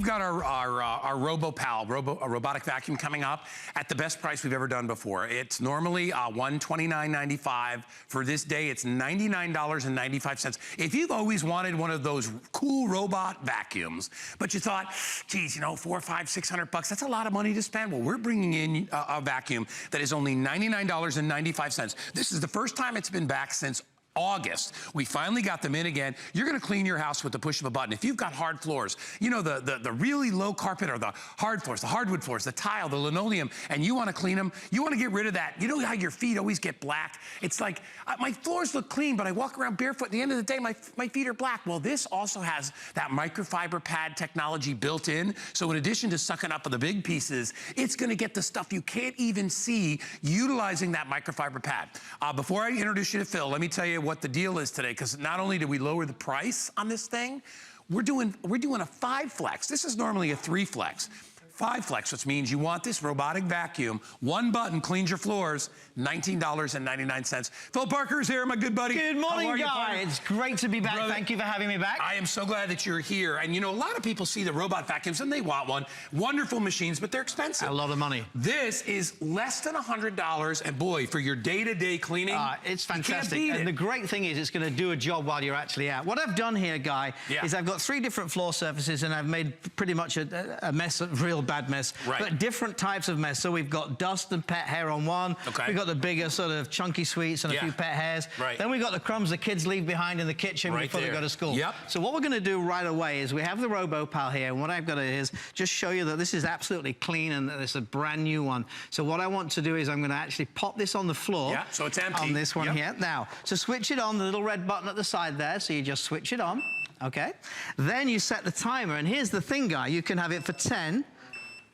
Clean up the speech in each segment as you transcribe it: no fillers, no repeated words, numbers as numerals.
got our RoboPal, robotic vacuum coming up at the best price we've ever done before. It's normally $129.95. For this day, it's $99.95. If you've always wanted one of those cool robot vacuums, but you thought, geez, you know, $400, $500, $600, that's a lot of money to spend. Well, we're bringing in a vacuum that is only $99.95. This is the first time it's been back since August. We finally got them in again. You're gonna clean your house with the push of a button. If you've got hard floors, you know, the really low carpet or the hard floors, the hardwood floors, the tile, the linoleum, and you wanna clean them, you wanna get rid of that. You know how your feet always get black? It's like, my floors look clean, but I walk around barefoot. At the end of the day, my feet are black. Well, this also has that microfiber pad technology built in. So in addition to sucking up the big pieces, it's gonna get the stuff you can't even see utilizing that microfiber pad. Before I introduce you to Phil, let me tell you what the deal is today, because not only did we lower the price on this thing, we're doing a 5 flex. This is normally a 3 flex. 5 flex, which means you want this robotic vacuum, one button cleans your floors, $19.99. Phil Parker's here, my good buddy. Good morning, guys. It's great to be back. Brother, thank you for having me back. I am so glad that you're here. And you know, a lot of people see the robot vacuums and they want one. Wonderful machines, but they're expensive. A lot of money. This is less than $100, and boy, for your day-to-day cleaning, it's fantastic. And the great thing is it's going to do a job while you're actually out. What I've done here, Guy, is I've got 3 different floor surfaces, and I've made pretty much a mess, a real bad mess, but different types of mess. So we've got dust and pet hair on one. We've got the bigger sort of chunky sweets and a few pet hairs. Then we've got the crumbs the kids leave behind in the kitchen before they go to school. So what we're going to do right away is we have the RoboPal here, and what I've got to do is just show you that this is absolutely clean and that it's a brand new one. So what I want to do is I'm going to actually pop this on the floor. So it's empty. On this one here. Now, to switch it on, the little red button at the side there, so you just switch it on. Okay. Then you set the timer, and here's the thing, Guy. You can have it for 10,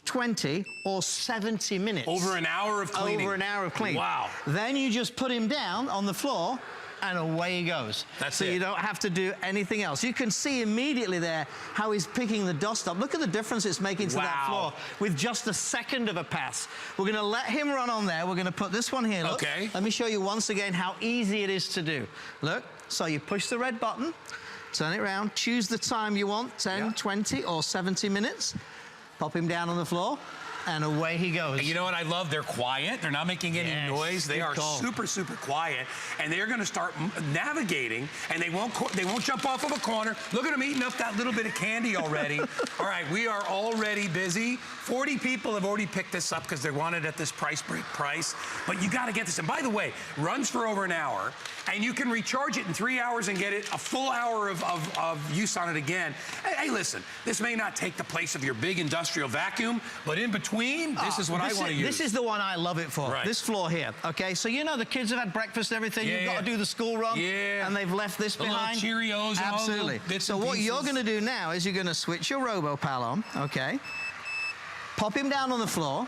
20 or 70 minutes. Over an hour of cleaning. Over an hour of cleaning. Wow. Then you just put him down on the floor and away he goes. That's so you don't have to do anything else. You can see immediately there how he's picking the dust up. Look at the difference it's making to that floor with just a second of a pass. We're going to let him run on there. We're going to put this one here. Look. Let me show you once again how easy it is to do. Look, so you push the red button, turn it around, choose the time you want, 10, 20 or 70 minutes. Pop him down on the floor, and away he goes. And you know what I love? They're quiet. They're not making any noise. They are super, super quiet, and they're going to start navigating, and they won't jump off of a corner. Look at them eating up that little bit of candy already. All right, we are already busy. 40 people have already picked this up because they want it at this price break price, but you got to get this. And by the way, runs for over an hour, and you can recharge it in 3 hours and get it a full hour of use on it again. Hey, listen, this may not take the place of your big industrial vacuum, but in between, this is what I want to use. This is the one I love it for, this floor here, okay? So you know the kids have had breakfast and everything, you've got to do the school run, and they've left this behind. Little Cheerios. Absolutely. So what you're going to do now is you're going to switch your RoboPal on, okay? Pop him down on the floor,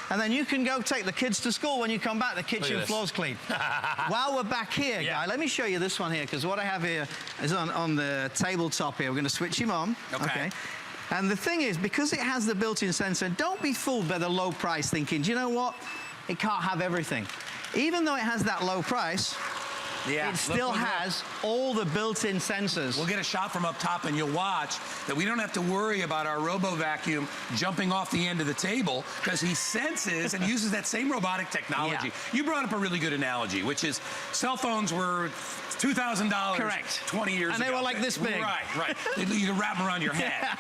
and then you can go take the kids to school. When you come back, the kitchen floor's clean. While we're back here, Guy, let me show you this one here, because what I have here is on the tabletop here. We're going to switch him on, okay? And the thing is, because it has the built-in sensor, don't be fooled by the low price thinking, do you know what? It can't have everything. Even though it has that low price, it still has all the built-in sensors. We'll get a shot from up top, and you'll watch that we don't have to worry about our Robo Vacuum jumping off the end of the table, because he senses and uses that same robotic technology. You brought up a really good analogy, which is cell phones were $2,000 20 years ago. And they were like this big. Right. You can wrap them around your head.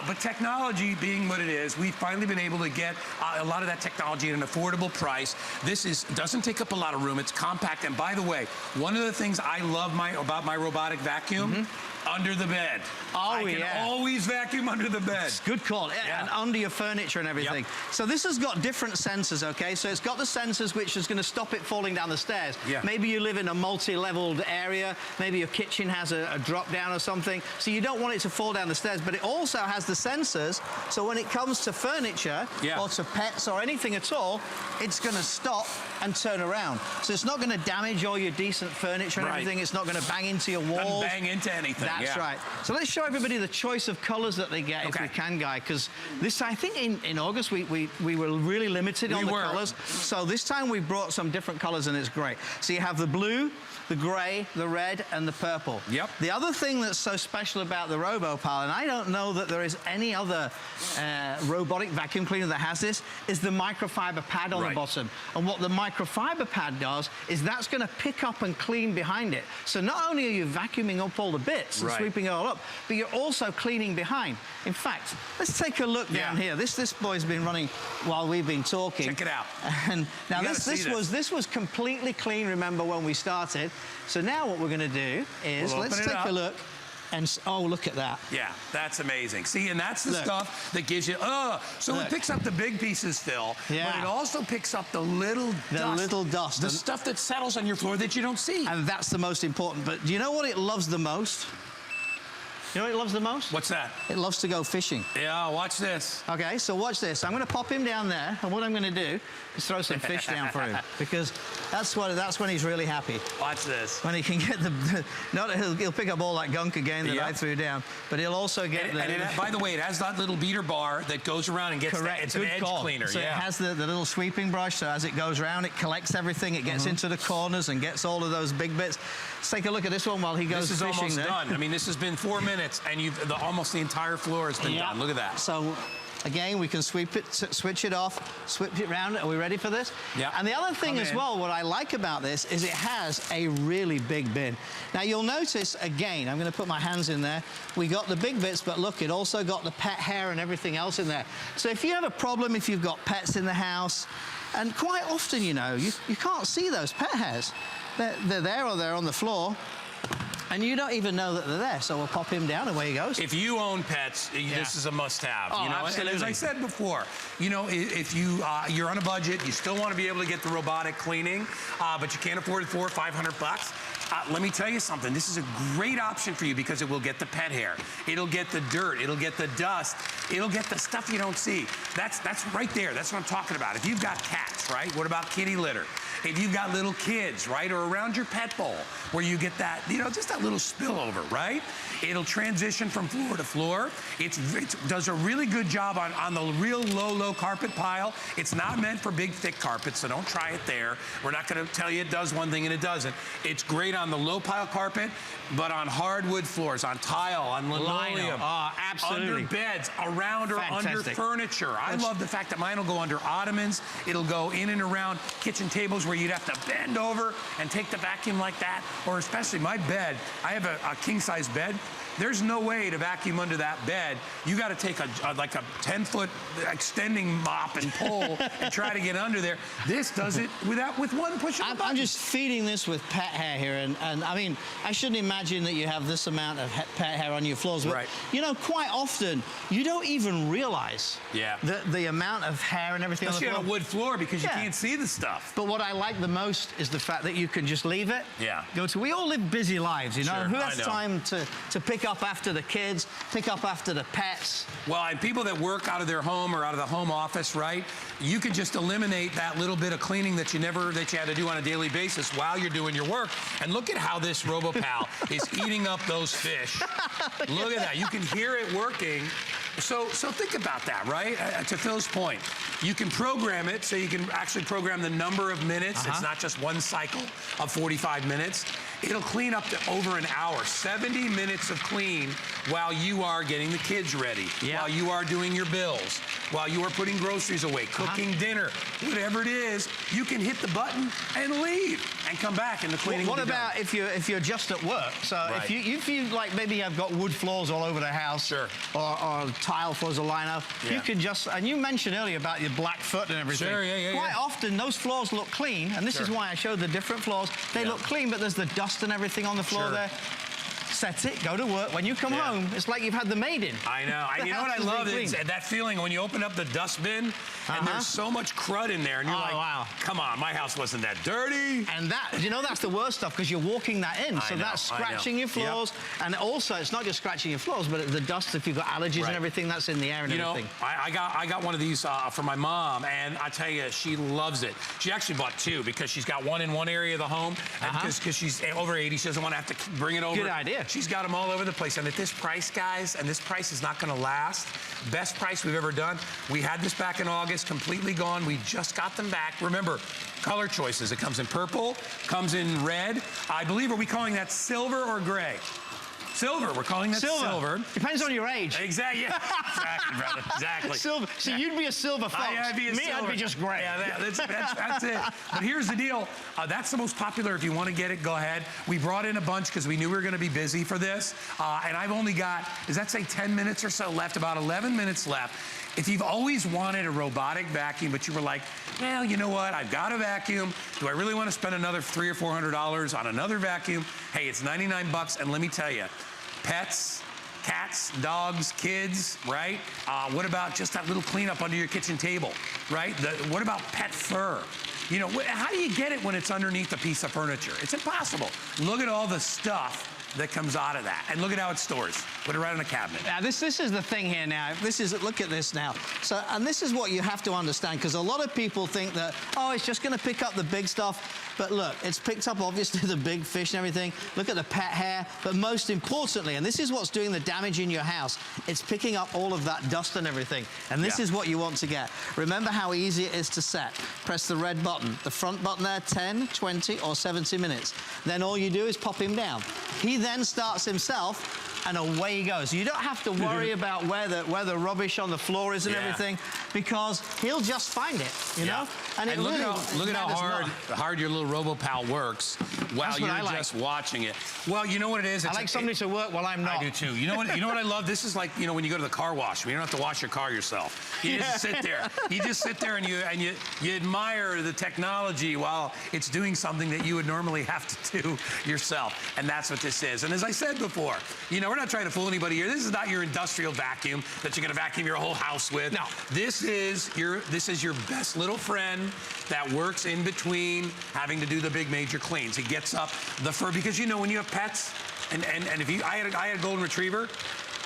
But technology being what it is, we've finally been able to get a lot of that technology at an affordable price. This doesn't take up a lot of room. It's compact. And by the way, one of the things I love about my robotic vacuum, under the bed. I can always vacuum under the bed. Good call. And under your furniture and everything. So this has got different sensors, okay? So it's got the sensors which is going to stop it falling down the stairs. Maybe you live in a multi-leveled area. Maybe your kitchen has a drop down or something. So you don't want it to fall down the stairs. But it also has the sensors. So when it comes to furniture or to pets or anything at all, it's going to stop and turn around. So it's not going to damage all your decent furniture and everything. It's not going to bang into your walls. Doesn't bang into anything. That's right. So let's show everybody the choice of colors that they get if we can, Guy, because this, I think in August we were really limited on the colors. So this time we brought some different colors, and it's great. So you have the blue, the gray, the red, and the purple. Yep. The other thing that's so special about the RoboPal, and I don't know that there is any other robotic vacuum cleaner that has this, is the microfiber pad on the bottom. And what the microfiber pad does is that's going to pick up and clean behind it. So not only are you vacuuming up all the bits and sweeping it all up, but you're also cleaning behind. In fact, let's take a look down here. This boy's been running while we've been talking. Check it out. And now this was completely clean, remember, when we started. So now what we're going to do is let's take a look. And oh, look at that. Yeah, that's amazing. See, and that's the stuff that gives you, so it picks up the big pieces, Phil, but it also picks up the little dust. The stuff that settles on your floor that you don't see. And that's the most important. But do you know what it loves the most? You know what it loves the most? What's that? It loves to go fishing. Yeah, watch this. Okay, so watch this. I'm going to pop him down there, and what I'm going to do is throw some fish down for him, because that's when he's really happy. Watch this. When he can get he'll pick up all that gunk again that I threw down, but he'll also get by the way, it has that little beater bar that goes around and gets it's an edge cleaner. So it has the little sweeping brush, so as it goes around, it collects everything, it gets into the corners and gets all of those big bits. Let's take a look at this one while he goes fishing. This is almost done. I mean, this has been 4 minutes, and almost the entire floor has been done. Look at that. So, again, we can switch it off, switch it around. Are we ready for this? Yeah. And the other thing as well, what I like about this is it has a really big bin. Now, you'll notice, again, I'm going to put my hands in there. We got the big bits, but look, it also got the pet hair and everything else in there. So if you have a problem, if you've got pets in the house, and quite often, you know, you can't see those pet hairs. They're there or they're on the floor. And you don't even know that they're there, so we'll pop him down, and away he goes. If you own pets, this is a must-have. Oh, you know? absolutely. And as I said before, you know, if you're on a budget, you still want to be able to get the robotic cleaning, but you can't afford it for $500. Let me tell you something. This is a great option for you because it will get the pet hair. It'll get the dirt. It'll get the dust. It'll get the stuff you don't see. That's right there. That's what I'm talking about. If you've got cats, right? What about kitty litter? If you've got little kids, right, or around your pet bowl where you get that, you know, just that little spillover, right? It'll transition from floor to floor. It does a really good job on the real low carpet pile. It's not meant for big, thick carpets, so don't try it there. We're not going to tell you it does one thing and it doesn't. It's great on the low pile carpet, but on hardwood floors, on tile, on linoleum, absolutely. under beds, around or under furniture. I love the fact that mine will go under ottomans. It'll go in and around kitchen tables where you'd have to bend over and take the vacuum like that, or especially my bed. I have a king-size bed. There's no way to vacuum under that bed. You got to take like a 10-foot extending mop and pole and try to get under there. This does it with one push of a button. I'm just feeding this with pet hair here, and I mean, I shouldn't imagine that you have this amount of pet hair on your floors, but you know, quite often you don't even realize the amount of hair and everything Especially on the floor. on a wood floor because you can't see the stuff. But what I like the most is the fact that you can just leave it. We all live busy lives, you know. Who has time to pick up after the kids, pick up after the pets? Well, and people that work out of their home or out of the home office, right? You can just eliminate that little bit of cleaning that you had to do on a daily basis while you're doing your work. And look at how this RoboPal is eating up those fish. Look at that. You can hear it working. So think about that, right? To Phil's point, you can program it so you can actually program the number of minutes. It's not just one cycle of 45 minutes. It'll clean up to over an hour, 70 minutes of clean while you are getting the kids ready, while you are doing your bills, while you are putting groceries away, cooking dinner, whatever it is. You can hit the button and leave and come back and the cleaning will be done. What about if you're just at work? So if you like maybe have got wood floors all over the house, or tile floors or lino, you can just, and you mentioned earlier about your black foot and everything. Quite often those floors look clean, and this is why I showed the different floors. They look clean, but there's the dust and everything on the floor there. Set it, go to work. When you come home, it's like you've had the maid in. I know. And you know what I love? It's that feeling when you open up the dustbin and there's so much crud in there, and you're like, come on, my house wasn't that dirty. And that, you know, that's the worst stuff because you're walking that in. So that's scratching your floors. And also, it's not just scratching your floors, but the dust, if you've got allergies and everything, that's in the air and everything. You know, I got one of these for my mom, and I tell you, she loves it. She actually bought two because she's got one in one area of the home, because she's over 80. She doesn't want to have to bring it over. Good idea. She's got them all over the place. And at this price, guys, and this price is not going to last, best price we've ever done. We had this back in August, completely gone. We just got them back. Remember, color choices. It comes in purple, comes in red. I believe, are we calling that silver or gray? Silver, we're calling that silver. Depends on your age. Exactly, yeah. Exactly, brother, exactly. Silver. So you'd be a silver fox. I'd be a silver. I'd be just gray. Yeah, that's it. But here's the deal. That's the most popular. If you want to get it, go ahead. We brought in a bunch because we knew we were going to be busy for this. And I've only got, does that say 10 minutes or so left? About 11 minutes left. If you've always wanted a robotic vacuum, but you were like, well, you know what? I've got a vacuum. Do I really want to spend another $300 or $400 on another vacuum? Hey, it's 99 bucks. And let me tell you, pets, cats, dogs, kids, right? What about just that little cleanup under your kitchen table, right? What about pet fur? You know, how do you get it when it's underneath a piece of furniture? It's impossible. Look at all the stuff that comes out of that. And look at how it stores. Put it right in a cabinet. Now, this is the thing here now. Look at this now. So, and this is what you have to understand, because a lot of people think that, oh, it's just going to pick up the big stuff. But look, it's picked up, obviously, the big fish and everything. Look at the pet hair. But most importantly, and this is what's doing the damage in your house, it's picking up all of that dust and everything. And this is what you want to get. Remember how easy it is to set. Press the red button. The front button there, 10, 20, or 70 minutes. Then all you do is pop him down. He then starts himself, and away he goes. You don't have to worry about where the rubbish on the floor is and everything, because he'll just find it, you know? And look at how hard your little RoboPal works while you're just watching it. Well, you know what it is? I like somebody to work while I'm not. I do too. You know what I love? This is like, you know, when you go to the car wash, you don't have to wash your car yourself. You just sit there. You just sit there and you admire the technology while it's doing something that you would normally have to do yourself. And that's what this is. And as I said before, you know, we're not trying to fool anybody here. This is not your industrial vacuum that you're going to vacuum your whole house with. No. This is your best little friend that works in between having to do the big major cleans. He gets up the fur, because you know when you have pets, and if I had a golden retriever,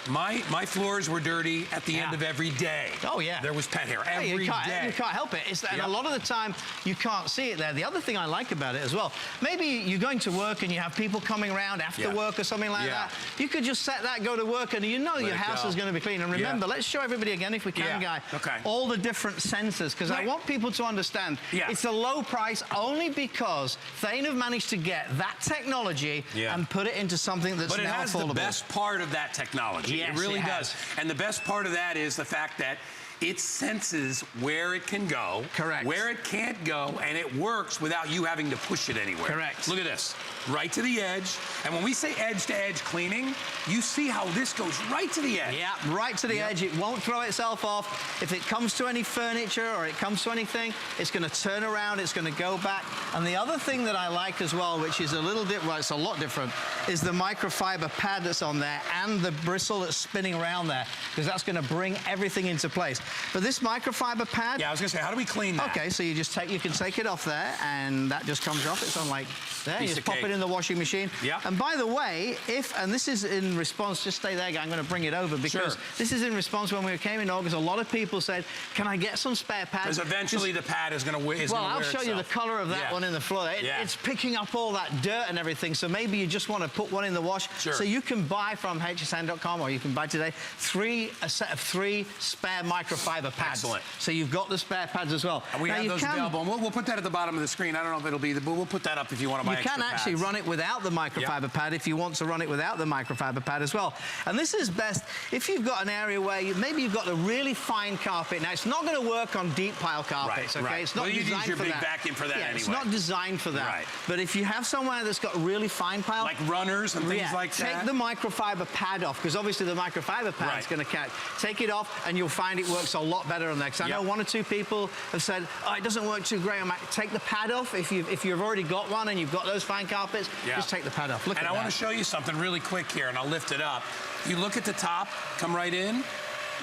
my floors were dirty at the end of every day. Oh, yeah. There was pet hair every day. You can't help it. And a lot of the time, you can't see it there. The other thing I like about it as well, maybe you're going to work and you have people coming around after work or something like that. You could just set that, go to work, and you know your house is going to be clean. And remember, let's show everybody again, if we can, Guy, all the different sensors, because I want people to understand it's a low price only because Thane have managed to get that technology and put it into something that's now affordable. But it has the best part of that technology. Yes, it really does. And the best part of that is the fact that it senses where it can go, where it can't go, and it works without you having to push it anywhere. Correct. Look at this, right to the edge. And when we say edge-to-edge cleaning, you see how this goes right to the edge. Yeah, right to the edge. It won't throw itself off. If it comes to any furniture or it comes to anything, it's going to turn around, it's going to go back. And the other thing that I like as well, which is a little different, well, it's a lot different, is the microfiber pad that's on there and the bristle that's spinning around there, because that's going to bring everything into place. But this microfiber pad... Yeah, I was going to say, how do we clean that? Okay, so you can take it off there, and that just comes off. It's on like there. You just pop it in the washing machine. Yeah. And by the way, and this is in response, just stay there, I'm going to bring it over, because this is in response when we came in August, a lot of people said, can I get some spare pads? Because eventually the pad is going to wear itself. Well, I'll show you the color of that one in the floor. It's picking up all that dirt and everything, so maybe you just want to put one in the wash. So you can buy from hsn.com, or you can buy today, a set of 3 spare microfiber pads. Excellent. So you've got the spare pads as well. And we have those available. And we'll put that at the bottom of the screen. I don't know if it'll be, but we'll put that up if you want to buy extra pads. You can actually run it without the microfiber pad if you want to run it without the microfiber pad as well. And this is best if you've got an area where maybe you've got a really fine carpet. Now, it's not going to work on deep pile carpets, okay? It's not designed for that. You use your big vacuum for that anyway. It's not designed for that. But if you have somewhere that's got a really fine pile... Like runners and things like that. Take the microfiber pad off, because obviously the microfiber pad's going to catch. Take it off, and you'll find it works a lot better on there. Because I know 1 or 2 people have said, oh, it doesn't work too great. Take the pad off. If you've already got one and you've got those fine carpets, just take the pad off. Look at that. And I want to show you something really quick here, and I'll lift it up. You look at the top, come right in.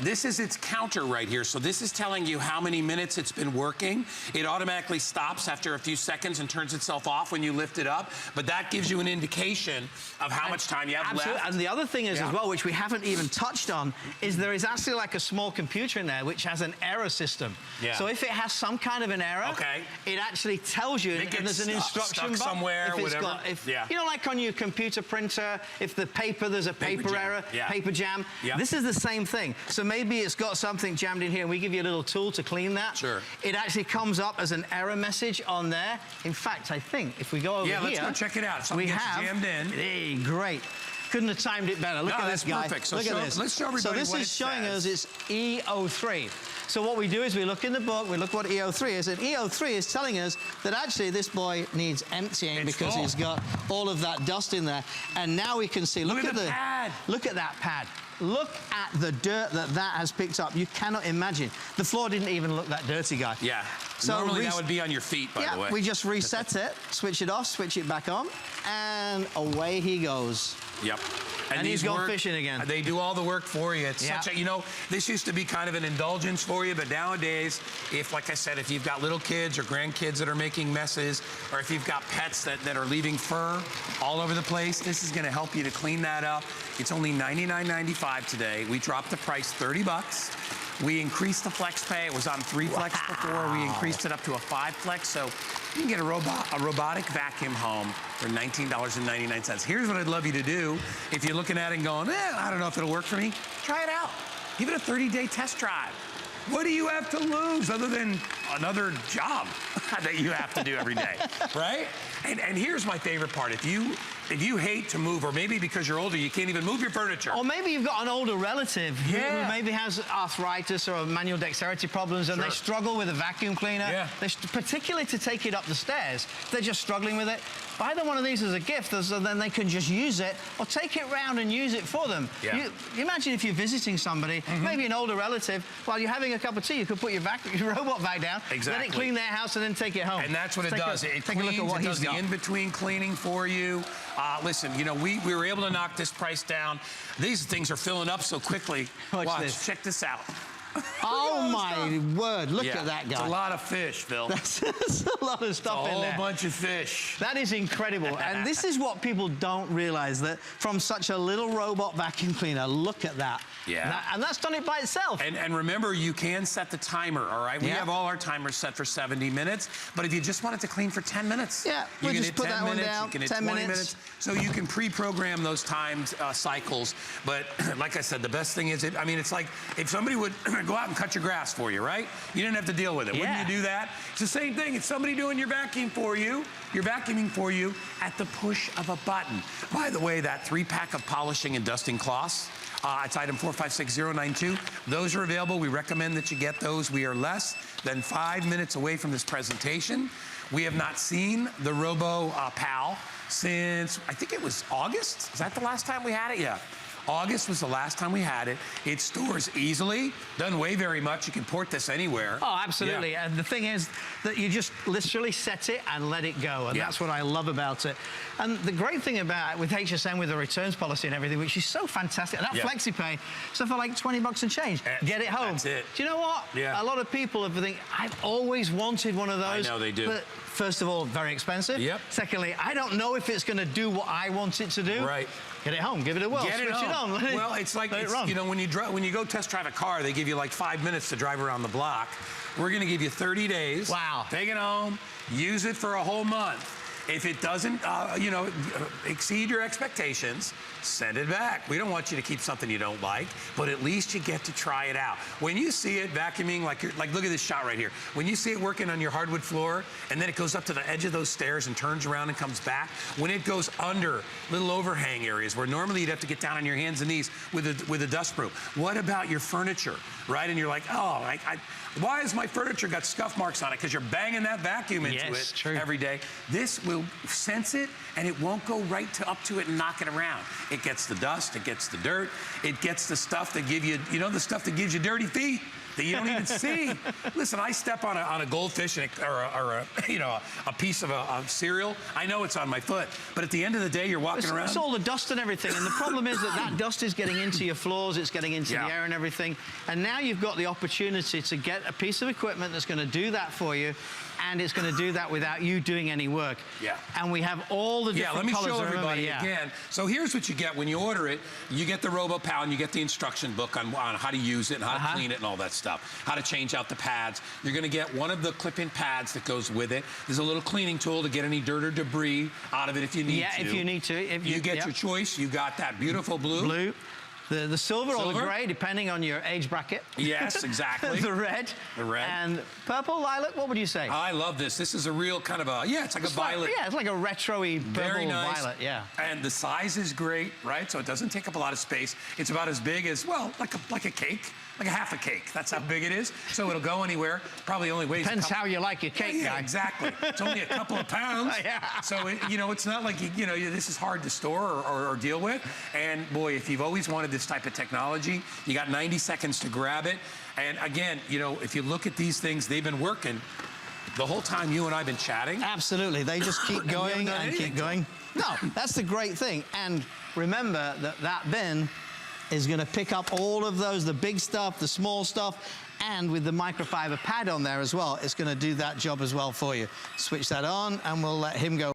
this is its counter right here. So this is telling you how many minutes it's been working. It automatically stops after a few seconds and turns itself off when you lift it up. But that gives you an indication of how much time you have left. And the other thing is as well, which we haven't even touched on, is there is actually like a small computer in there which has an error system. Yeah. So if it has some kind of an error, it actually tells you, and there's an instruction box somewhere, if whatever. You know, like on your computer printer, if the paper, there's a paper error, paper jam. This is the same thing. So maybe it's got something jammed in here, and we give you a little tool to clean that. Sure. It actually comes up as an error message on there. In fact, I think if we go over here, let's go check it out. Something gets jammed in. Hey, great. Couldn't have timed it better. Look at this guy. Perfect. So look at this. Let's show everybody So this what is showing us it's EO3. So what we do is we look in the book, we look what EO3 is, and EO3 is telling us that actually this boy needs emptying because he's got all of that dust in there. And now we can see, look at the pad. Look at that pad. Look at the dirt that has picked up. You cannot imagine. The floor didn't even look that dirty, guy. Yeah. So normally that would be on your feet, by the way. We just reset it, switch it off, switch it back on, and away he goes. Yep. And he's gone fishing again. They do all the work for you. It's such a, you know, this used to be kind of an indulgence for you, but nowadays, if, like I said, if you've got little kids or grandkids that are making messes, or if you've got pets that are leaving fur all over the place, this is going to help you to clean that up. It's only $99.95 today. We dropped the price $30. We increased the flex pay. It was on 3 flex before. We increased it up to a 5 flex. So you can get a robotic vacuum home for $19.99. Here's what I'd love you to do. If you're looking at it and going, I don't know if it'll work for me, try it out. Give it a 30-day test drive. What do you have to lose other than another job that you have to do every day, right? And here's my favorite part. If you hate to move, or maybe because you're older, you can't even move your furniture. Or maybe you've got an older relative who maybe has arthritis or manual dexterity problems, and they struggle with a vacuum cleaner. Particularly to take it up the stairs. They're just struggling with it. Buy them one of these as a gift, so then they can just use it, or take it round and use it for them. You imagine if you're visiting somebody, maybe an older relative, while you're having a cup of tea, you could put your robot vac down, let it clean their house, and then take it home. And that's what it does. It cleans, it does the in-between cleaning for you. Listen, you know, we were able to knock this price down. These things are filling up so quickly. Watch this. Check this out. Oh my word, look at that guy. It's a lot of fish, Phil. That's a lot of stuff in there. A whole bunch of fish. That is incredible. And this is what people don't realize, that from such a little robot vacuum cleaner, look at that. And that's done it by itself. And remember, you can set the timer, all right? We have all our timers set for 70 minutes, but if you just want it to clean for 10 minutes, you can hit 10 minutes, you can hit 20 minutes. So you can pre-program those timed cycles. But like I said, the best thing is, I mean, it's like if somebody would go out and cut your grass for you, right? You didn't have to deal with it. Wouldn't you do that? It's the same thing. It's somebody doing your vacuum for you. You're vacuuming for you at the push of a button. By the way, that 3-pack of polishing and dusting cloths, it's item 456092. Those are available. We recommend that you get those. We are less than 5 minutes away from this presentation. We have not seen the RoboPal since, I think it was August. Is that the last time we had it? Yeah. August was the last time we had it. It stores easily, doesn't weigh very much. You can port this anywhere. Oh, absolutely. And the thing is that you just literally set it and let it go. And that's what I love about it. And the great thing about it with HSN, with the returns policy and everything, which is so fantastic, and that FlexiPay, so for like 20 bucks and change, get it home. That's it. Do you know what? A lot of people have think, I've always wanted one of those. I know they do. But first of all, very expensive. Secondly, I don't know if it's going to do what I want it to do. Get it home, give it a whirl, switch it on. Well, it's like, you know, when you go test drive a car, they give you like 5 minutes to drive around the block. We're going to give you 30 days. Wow. Take it home, use it for a whole month. If it doesn't, you know, exceed your expectations, send it back. We don't want you to keep something you don't like, but at least you get to try it out. When you see it vacuuming, like look at this shot right here. When you see it working on your hardwood floor, and then it goes up to the edge of those stairs and turns around and comes back, when it goes under little overhang areas where normally you'd have to get down on your hands and knees with a dust broom. What about your furniture, right? And you're like, oh, why has my furniture got scuff marks on it? Because you're banging that vacuum into it every day. This will sense it, and it won't go right up to it and knock it around. It gets the dust, it gets the dirt, it gets the stuff that give you, you know, the stuff that gives you dirty feet. that you don't even see. Listen, I step on a goldfish or a piece of a cereal. I know it's on my foot, but at the end of the day, you're walking around. It's all the dust and everything, and the problem is that dust is getting into your floors, it's getting into the air and everything, and now you've got the opportunity to get a piece of equipment that's going to do that for you, and it's going to do that without you doing any work. Yeah. And we have all the different colors. Yeah, let me show everybody again. So here's what you get when you order it. You get the RoboPal, and you get the instruction book on how to use it and how to clean it and all that stuff, how to change out the pads. You're going to get one of the clip-in pads that goes with it. There's a little cleaning tool to get any dirt or debris out of it if you need to. Yeah, if you need to. If you get your choice. You got that beautiful blue. The silver or the gray, depending on your age bracket. Yes, exactly. The red. And purple, lilac, what would you say? I love this. This is a real kind of it's like a violet. It's like a retro-y purple Very nice. violet, yeah. And the size is great, right? So it doesn't take up a lot of space. It's about as big as, well, like a cake. Like a half a cake. That's how big it is. So it'll go anywhere. Probably only weighs Depends how you like your cake, guy. Exactly. It's only a couple of pounds. So, it's not like, this is hard to store or deal with. And boy, if you've always wanted this type of technology, you got 90 seconds to grab it. And again, if you look at these things, they've been working the whole time you and I have been chatting. Absolutely. They just keep going and keep going. No, that's the great thing. And remember that bin is going to pick up all of those, the big stuff, the small stuff, and with the microfiber pad on there as well, it's going to do that job as well for you. Switch that on, and we'll let him go.